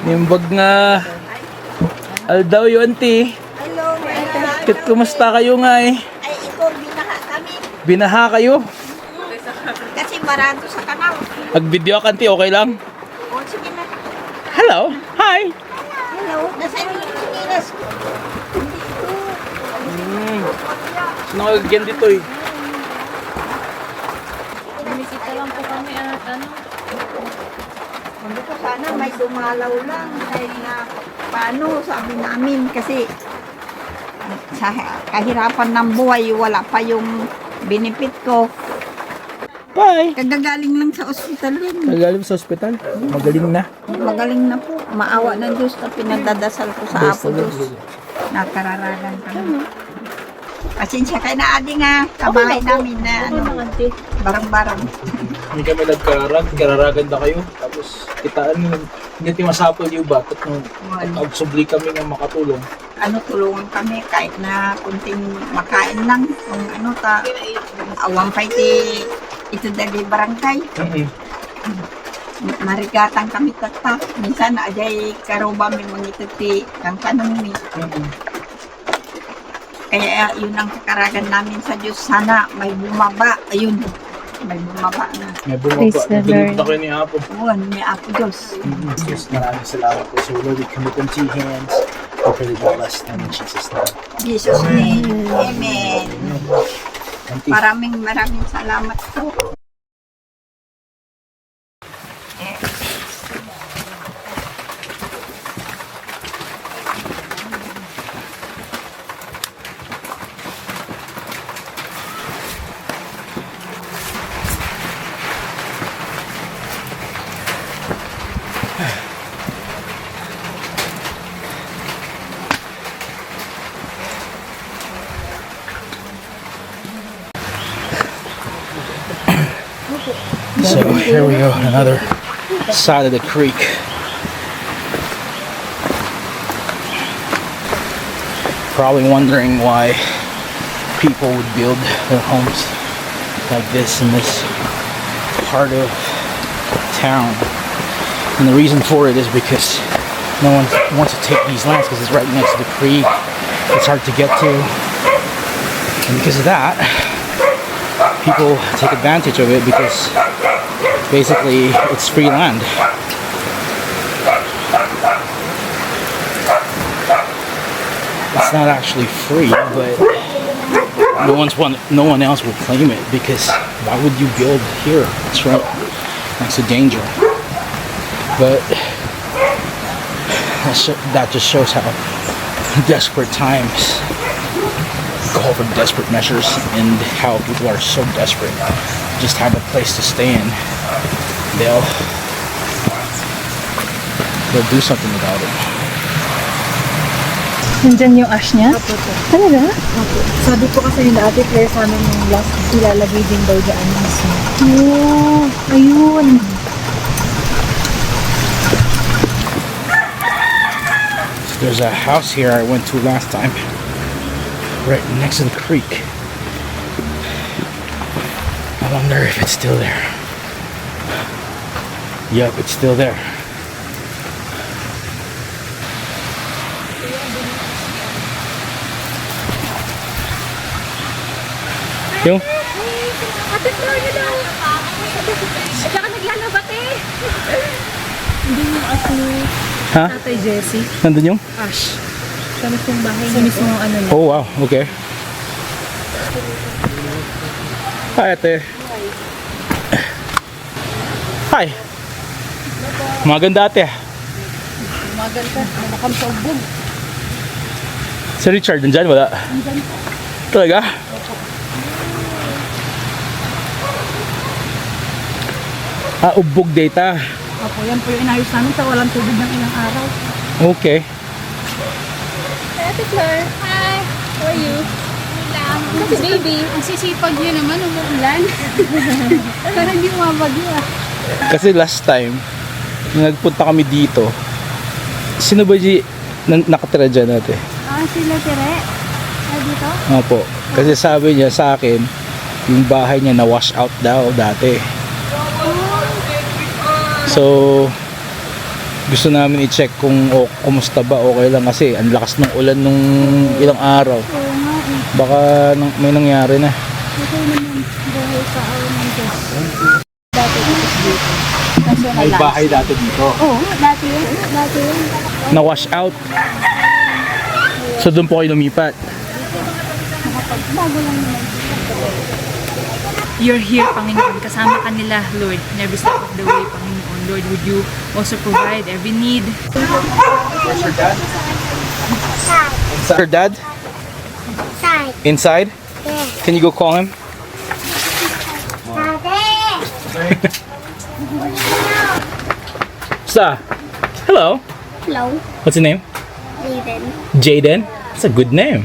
Nimbag nga aldaw yun, auntie. Hello, Mela. Kumusta kayo nga eh? Ay, ikaw, binaha kami. Binaha kayo? Kasi barado sa kanal. Mag-video ka, auntie, okay lang? O, sige na. Hello, hi. Hello, nasaan yung sinilas ko? Nakagyan dito eh. Bumisita lang po kami at ano. Ano ko sana may dumalaw lang. Dahil na, paano, sabi namin, kasi sa kahirapan ng buhay, wala pa yung benefit ko. Bye. Kagagaling lang sa ospital rin. Nagaling sa ospital. Magaling na. Magaling na po. Maawa ng Diyos na pinagdadasal ko sa Apo Diyos. Nakararagan kami. Pasensya kayo na adi nga. Kabahay namin na ano, barang-barang. Hindi kami kararagan na kayo. Tapos kitaan nyo, hindi masapol yung batot nung absobli kami ng makatulong. Ano, tulungan kami kahit na kunting makain lang. Kung ano ta, awang pay ito dali barangay. Marigatan kami tata. Minsan ajay karoba may mga iti kang kanong ni. Kaya yun ang kakaragan namin sa Diyos. Sana may bumaba. Ayun. May bumaba na. May bumaba. Nabilib na kayo ni Apo. Oo, may Apo Diyos. Diyos, maraming salamat po. So Lord, we commit them to your hands. We pray that you bless them in Jesus' name. Jesus name. Amen. Auntie. Maraming salamat po. So here we go, another side of the creek. Probably wondering why people would build their homes like this in this part of town. And the reason for it is because no one wants to take these lands because it's right next to the creek. It's hard to get to. And because of that, people take advantage of it because basically it's free land. It's not actually free, but no one else will claim it because why would you build here? It's right next to danger. But that just shows how desperate times call for desperate measures and how people are so desperate just have a place to stay in. They'll do something about it. Nandyan yung ash niya? Opo. Talaga? Opo. Sabi ko kasi yung Ate Claire sa amin yung last ilalagay din daw dyan mismo. Oh, ayun. So there's a house here I went to last time, right next to the creek. I wonder if it's still there. Yep, it's still there. Yung? Ate Flor na daw. Saka ka naglalabat eh. Hindi yung ash ni Ha? Tatay Jessie. Nandun yung? Ash. Sa mismong bahay niya. Sa mismong ano niya. Oh wow, okay. Hi ate. Hi. Maganda ate. Maganda. Nakam sa ubog. Si Richard nandyan? Wala? Talaga? Ubog data. Opo, yan po yung inayos namin sa walang tubig ng ilang araw. Okay. Hey, Ate Flor. Hi. How are you? Kasi baby, ang sisipag niyo naman umuulan. Parang hindi umabagyo ah. Kasi last time, nung nagpunta kami dito, sino ba nakatira dyan natin? Sila Tere. Dito? Opo. Kasi sabi niya sa akin, yung bahay niya na wash out daw dati. So, gusto namin i-check kung kumusta ba, okay lang kasi ang lakas ng ulan nung ilang araw. Oo nga eh. Baka may nangyari na. Okay naman. Buhay sa awan ng Diyos. Dati tapos dito. Kaso May nalas. bahay dati dito. Oo, dati yun. Dati yun. Na-wash out. So doon po kayo lumipat. Bago lang naman. You're here, Panginoon. Kasama ka nila, Lord. In every step of the way, Panginoon. Lord, would you also provide every need? Your dad? Side. Inside? Yeah. Can you go call him? Sa. Hello. Hello. What's your name? Raven. Jaden. That's a good name.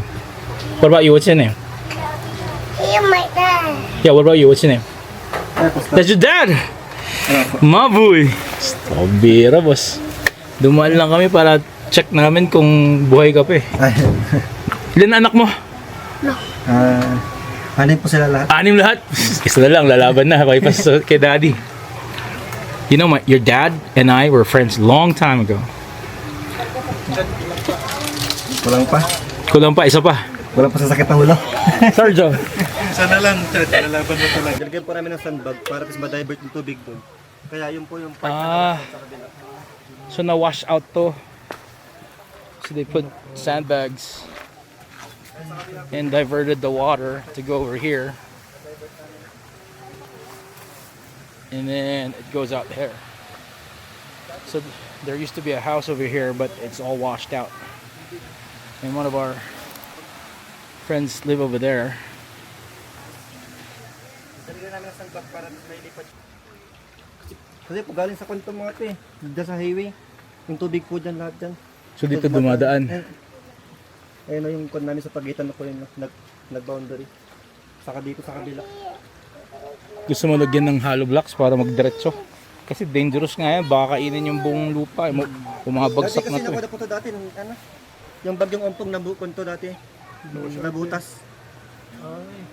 What about you? What's your name? You're my dad. Yeah, what about you? What's your name? That's your dad! Maboy! Pabira, boss. Dumaan lang kami para check namin kung buhay ka pa eh. Ilan anak mo? Anim po sila lahat. 6 lahat? Isa na lang, lalaban na. Kaya pa kay daddy. You know, your dad and I were friends long time ago. Kulang pa. Kulang pa, isa pa. Kulang pa sa sakit ng ulo. Sergio. Sana lang, Chad. Nalaban mo talaga. Nilagyan po namin ng sandbag para mas ma-divert yung tubig doon. Kaya yun po yung part Ah. So na-wash out to. So they put sandbags and diverted the water to go over here. And then it goes out there. So there used to be a house over here, but it's all washed out. And one of our friends live over there. Nilagyan namin ng sandbag para may lipat. Kasi po galing sa kwento mga ito eh. Diyan sa highway. Yung tubig po dyan lahat dyan. So dito dumadaan. Ayun na yung kwan namin sa pagitan na po yung nag-boundary. Saka dito sa kabila. Gusto mo lagyan ng hollow blocks para magdiretso? Kasi dangerous nga yan. Baka kainin yung buong lupa. Bumabagsak Dati na kasi to. nakuha po ito dati. Ano, yung bagyong ompong nabukon to dati. Nabutas.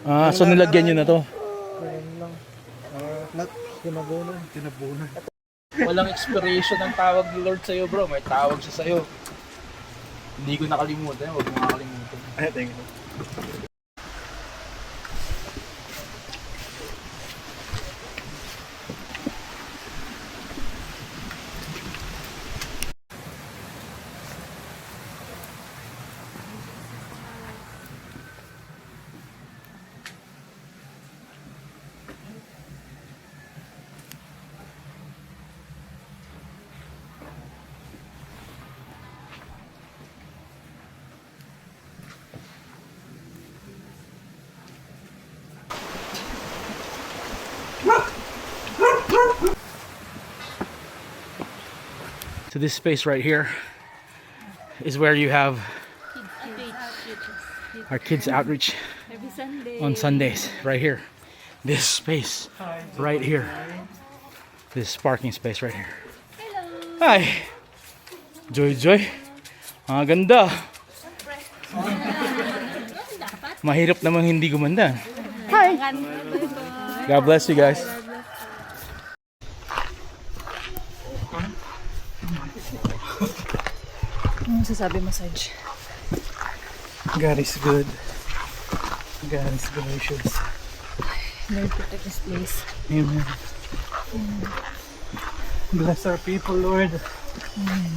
Ah, so nilagyan nyo na to. Tinabunan. Walang expiration ng tawag ni Lord sa'yo, bro. May tawag siya sa'yo. Hindi ko nakalimutan. Huwag mo nakalimutan. Ay, thank you. So this space right here is where you have our kids outreach Every Sunday. on Sundays. Right here. This space right here. This parking space right here. Hi! Joy Joy. Ang ganda. Mahirap naman hindi gumanda. Hi! God bless you guys. Ano sasabi mo, Sarge? God is good. God is gracious. Lord, protect this place. Amen. Bless our people, Lord. Amen.